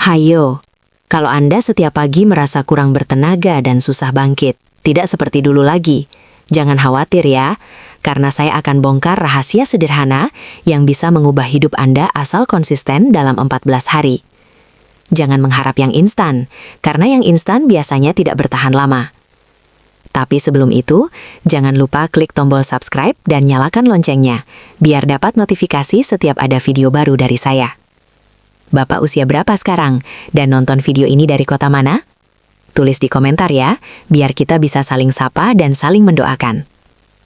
Hayo, kalau Anda setiap pagi merasa kurang bertenaga dan susah bangkit, tidak seperti dulu lagi, jangan khawatir ya, karena saya akan bongkar rahasia sederhana yang bisa mengubah hidup Anda asal konsisten dalam 14 hari. Jangan mengharap yang instan, karena yang instan biasanya tidak bertahan lama. Tapi sebelum itu, jangan lupa klik tombol subscribe dan nyalakan loncengnya, biar dapat notifikasi setiap ada video baru dari saya. Bapak usia berapa sekarang? Dan nonton video ini dari kota mana? Tulis di komentar ya, biar kita bisa saling sapa dan saling mendoakan.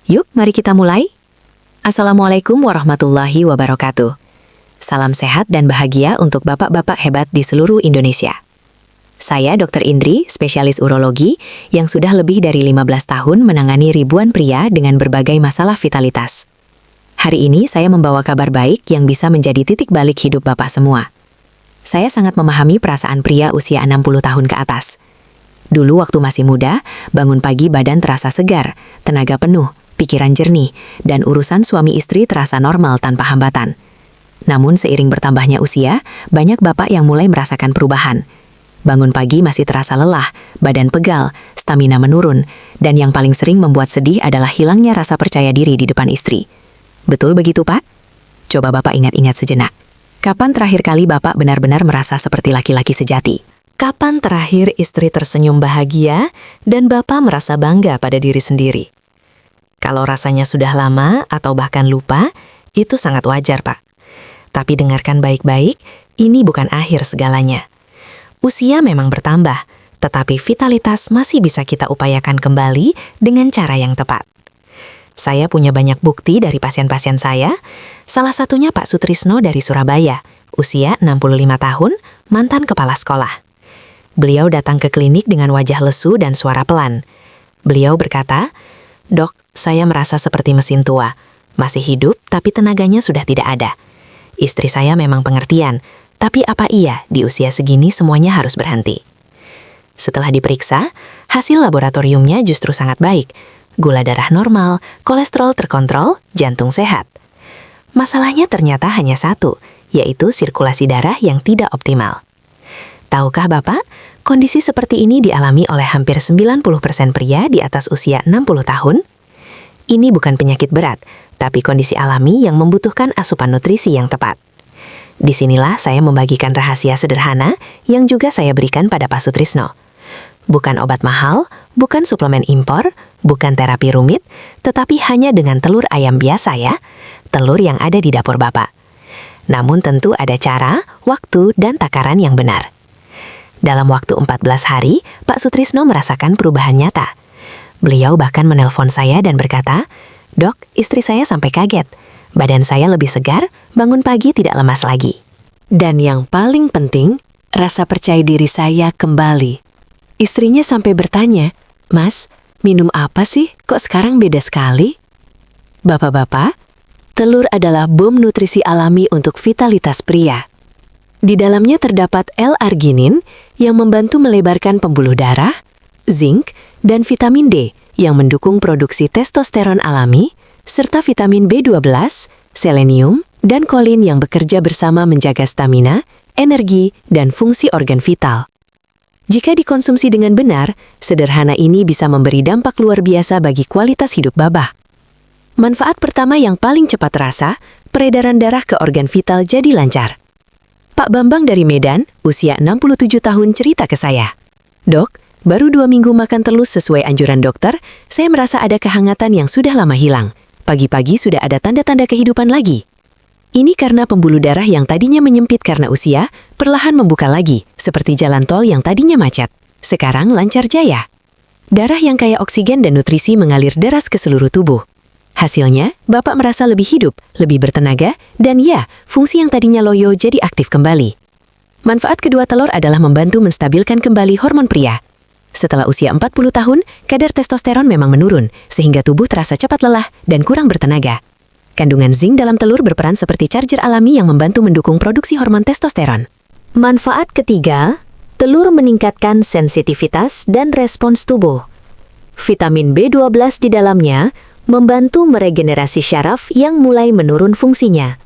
Yuk, mari kita mulai. Assalamualaikum warahmatullahi wabarakatuh. Salam sehat dan bahagia untuk bapak-bapak hebat di seluruh Indonesia. Saya Dr. Indri, spesialis urologi, yang sudah lebih dari 15 tahun menangani ribuan pria dengan berbagai masalah vitalitas. Hari ini saya membawa kabar baik yang bisa menjadi titik balik hidup bapak semua. Saya sangat memahami perasaan pria usia 60 tahun ke atas. Dulu waktu masih muda, bangun pagi badan terasa segar, tenaga penuh, pikiran jernih, dan urusan suami istri terasa normal tanpa hambatan. Namun seiring bertambahnya usia, banyak bapak yang mulai merasakan perubahan. Bangun pagi masih terasa lelah, badan pegal, stamina menurun, dan yang paling sering membuat sedih adalah hilangnya rasa percaya diri di depan istri. Betul begitu, Pak? Coba Bapak ingat-ingat sejenak. Kapan terakhir kali Bapak benar-benar merasa seperti laki-laki sejati? Kapan terakhir istri tersenyum bahagia dan Bapak merasa bangga pada diri sendiri? Kalau rasanya sudah lama atau bahkan lupa, itu sangat wajar, Pak. Tapi dengarkan baik-baik, ini bukan akhir segalanya. Usia memang bertambah, tetapi vitalitas masih bisa kita upayakan kembali dengan cara yang tepat. Saya punya banyak bukti dari pasien-pasien saya, salah satunya Pak Sutrisno dari Surabaya, usia 65 tahun, mantan kepala sekolah. Beliau datang ke klinik dengan wajah lesu dan suara pelan. Beliau berkata, "Dok, saya merasa seperti mesin tua, masih hidup tapi tenaganya sudah tidak ada. Istri saya memang pengertian, tapi apa iya di usia segini semuanya harus berhenti?" Setelah diperiksa, hasil laboratoriumnya justru sangat baik. Gula darah normal, kolesterol terkontrol, jantung sehat. Masalahnya ternyata hanya satu, yaitu sirkulasi darah yang tidak optimal. Tahukah Bapak, kondisi seperti ini dialami oleh hampir 90% pria di atas usia 60 tahun? Ini bukan penyakit berat, tapi kondisi alami yang membutuhkan asupan nutrisi yang tepat. Disinilah saya membagikan rahasia sederhana yang juga saya berikan pada Pak Sutrisno. Bukan obat mahal, bukan suplemen impor, bukan terapi rumit, tetapi hanya dengan telur ayam biasa ya, telur yang ada di dapur Bapak. Namun tentu ada cara, waktu, dan takaran yang benar. Dalam waktu 14 hari, Pak Sutrisno merasakan perubahan nyata. Beliau bahkan menelpon saya dan berkata, "Dok, istri saya sampai kaget. Badan saya lebih segar, bangun pagi tidak lemas lagi. Dan yang paling penting, rasa percaya diri saya kembali." Istrinya sampai bertanya, "Mas, minum apa sih? Kok sekarang beda sekali?" Bapak-bapak, telur adalah bom nutrisi alami untuk vitalitas pria. Di dalamnya terdapat L-arginin yang membantu melebarkan pembuluh darah, zinc, dan vitamin D yang mendukung produksi testosteron alami, serta vitamin B12, selenium, dan kolin yang bekerja bersama menjaga stamina, energi, dan fungsi organ vital. Jika dikonsumsi dengan benar, sederhana ini bisa memberi dampak luar biasa bagi kualitas hidup Babah. Manfaat pertama yang paling cepat terasa, peredaran darah ke organ vital jadi lancar. Pak Bambang dari Medan, usia 67 tahun cerita ke saya, "Dok, baru 2 minggu makan telur sesuai anjuran dokter, saya merasa ada kehangatan yang sudah lama hilang. Pagi-pagi sudah ada tanda-tanda kehidupan lagi. Ini karena pembuluh darah yang tadinya menyempit karena usia, perlahan membuka lagi, seperti jalan tol yang tadinya macet. Sekarang lancar jaya. Darah yang kaya oksigen dan nutrisi mengalir deras ke seluruh tubuh. Hasilnya, Bapak merasa lebih hidup, lebih bertenaga, dan ya, fungsi yang tadinya loyo jadi aktif kembali." Manfaat kedua telur adalah membantu menstabilkan kembali hormon pria. Setelah usia 40 tahun, kadar testosteron memang menurun, sehingga tubuh terasa cepat lelah dan kurang bertenaga. Kandungan zinc dalam telur berperan seperti charger alami yang membantu mendukung produksi hormon testosteron. Manfaat ketiga, telur meningkatkan sensitivitas dan respons tubuh. Vitamin B12 di dalamnya membantu meregenerasi syaraf yang mulai menurun fungsinya.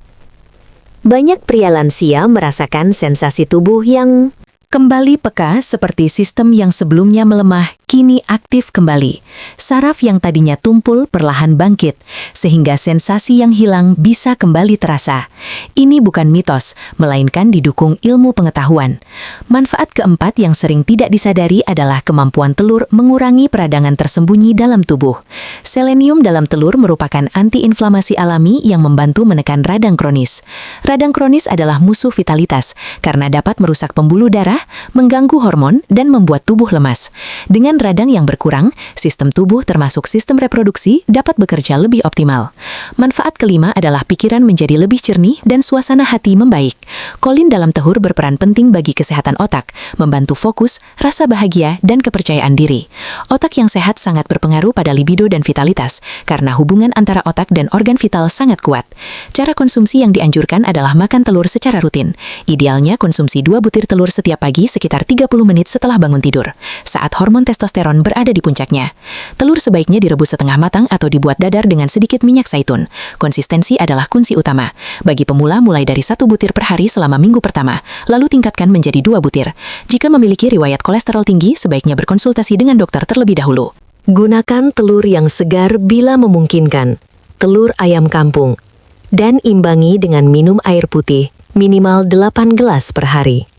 Banyak pria lansia merasakan sensasi tubuh yang Kembali peka seperti sistem yang sebelumnya melemah, kini aktif kembali. Saraf yang tadinya tumpul perlahan bangkit, sehingga sensasi yang hilang bisa kembali terasa. Ini bukan mitos, melainkan didukung ilmu pengetahuan. Manfaat keempat yang sering tidak disadari adalah kemampuan telur mengurangi peradangan tersembunyi dalam tubuh. Selenium dalam telur merupakan antiinflamasi alami yang membantu menekan radang kronis. Radang kronis adalah musuh vitalitas, karena dapat merusak pembuluh darah, mengganggu hormon, dan membuat tubuh lemas. Dengan radang yang berkurang, sistem tubuh termasuk sistem reproduksi dapat bekerja lebih optimal. Manfaat kelima adalah pikiran menjadi lebih jernih dan suasana hati membaik. Kolin dalam telur berperan penting bagi kesehatan otak, membantu fokus, rasa bahagia, dan kepercayaan diri. Otak yang sehat sangat berpengaruh pada libido dan vitalitas, karena hubungan antara otak dan organ vital sangat kuat. Cara konsumsi yang dianjurkan adalah makan telur secara rutin. Idealnya konsumsi 2 butir telur setiap pagi sekitar 30 menit setelah bangun tidur, saat hormon testosteron berada di puncaknya. Telur sebaiknya direbus setengah matang atau dibuat dadar dengan sedikit minyak zaitun. Konsistensi adalah kunci utama. Bagi pemula, mulai dari 1 butir per hari selama minggu pertama, lalu tingkatkan menjadi 2 butir. Jika memiliki riwayat kolesterol tinggi, sebaiknya berkonsultasi dengan dokter terlebih dahulu. Gunakan telur yang segar bila memungkinkan, telur ayam kampung, dan imbangi dengan minum air putih minimal 8 gelas per hari.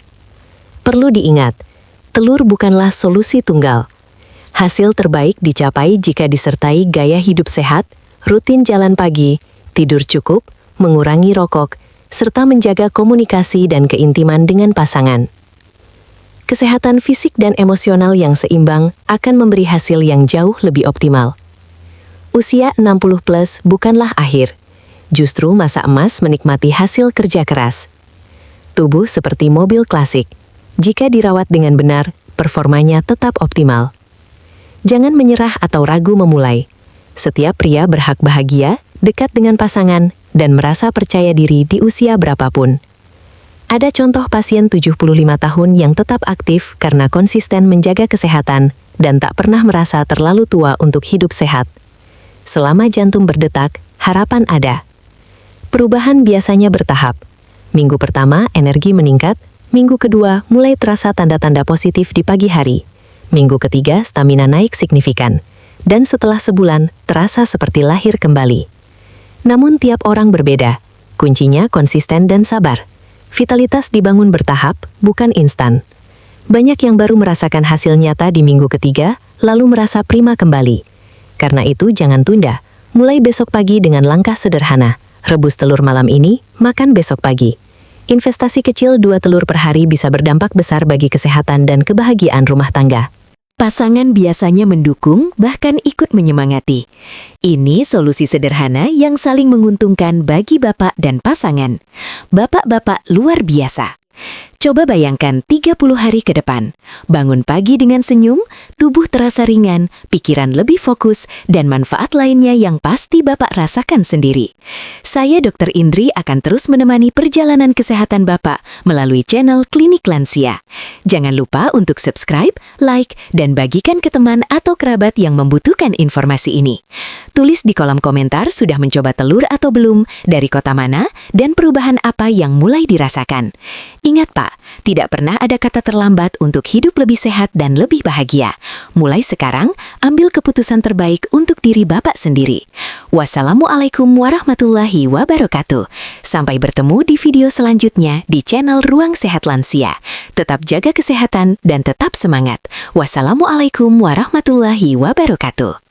Perlu diingat, telur bukanlah solusi tunggal. Hasil terbaik dicapai jika disertai gaya hidup sehat, rutin jalan pagi, tidur cukup, mengurangi rokok, serta menjaga komunikasi dan keintiman dengan pasangan. Kesehatan fisik dan emosional yang seimbang akan memberi hasil yang jauh lebih optimal. Usia 60 plus bukanlah akhir, justru masa emas menikmati hasil kerja keras. Tubuh seperti mobil klasik. Jika dirawat dengan benar, performanya tetap optimal. Jangan menyerah atau ragu memulai. Setiap pria berhak bahagia, dekat dengan pasangan, dan merasa percaya diri di usia berapapun. Ada contoh pasien 75 tahun yang tetap aktif karena konsisten menjaga kesehatan dan tak pernah merasa terlalu tua untuk hidup sehat. Selama jantung berdetak, harapan ada. Perubahan biasanya bertahap. Minggu pertama, energi meningkat. Minggu kedua, mulai terasa tanda-tanda positif di pagi hari. Minggu ketiga, stamina naik signifikan. Dan setelah sebulan, terasa seperti lahir kembali. Namun tiap orang berbeda. Kuncinya konsisten dan sabar. Vitalitas dibangun bertahap, bukan instan. Banyak yang baru merasakan hasil nyata di minggu ketiga, lalu merasa prima kembali. Karena itu jangan tunda. Mulai besok pagi dengan langkah sederhana. Rebus telur malam ini, makan besok pagi. Investasi kecil 2 telur per hari bisa berdampak besar bagi kesehatan dan kebahagiaan rumah tangga. Pasangan biasanya mendukung, bahkan ikut menyemangati. Ini solusi sederhana yang saling menguntungkan bagi bapak dan pasangan. Bapak-bapak luar biasa. Coba bayangkan 30 hari ke depan. Bangun pagi dengan senyum, tubuh terasa ringan, pikiran lebih fokus, dan manfaat lainnya yang pasti Bapak rasakan sendiri. Saya Dr. Indri akan terus menemani perjalanan kesehatan Bapak melalui channel Klinik Lansia. Jangan lupa untuk subscribe, like, dan bagikan ke teman atau kerabat yang membutuhkan informasi ini. Tulis di kolom komentar sudah mencoba telur atau belum, dari kota mana, dan perubahan apa yang mulai dirasakan. Ingat Pak, tidak pernah ada kata terlambat untuk hidup lebih sehat dan lebih bahagia. Mulai sekarang, ambil keputusan terbaik untuk diri Bapak sendiri. Wassalamualaikum warahmatullahi wabarakatuh. Sampai bertemu di video selanjutnya di channel Ruang Sehat Lansia. Tetap jaga kesehatan dan tetap semangat. Wassalamualaikum warahmatullahi wabarakatuh.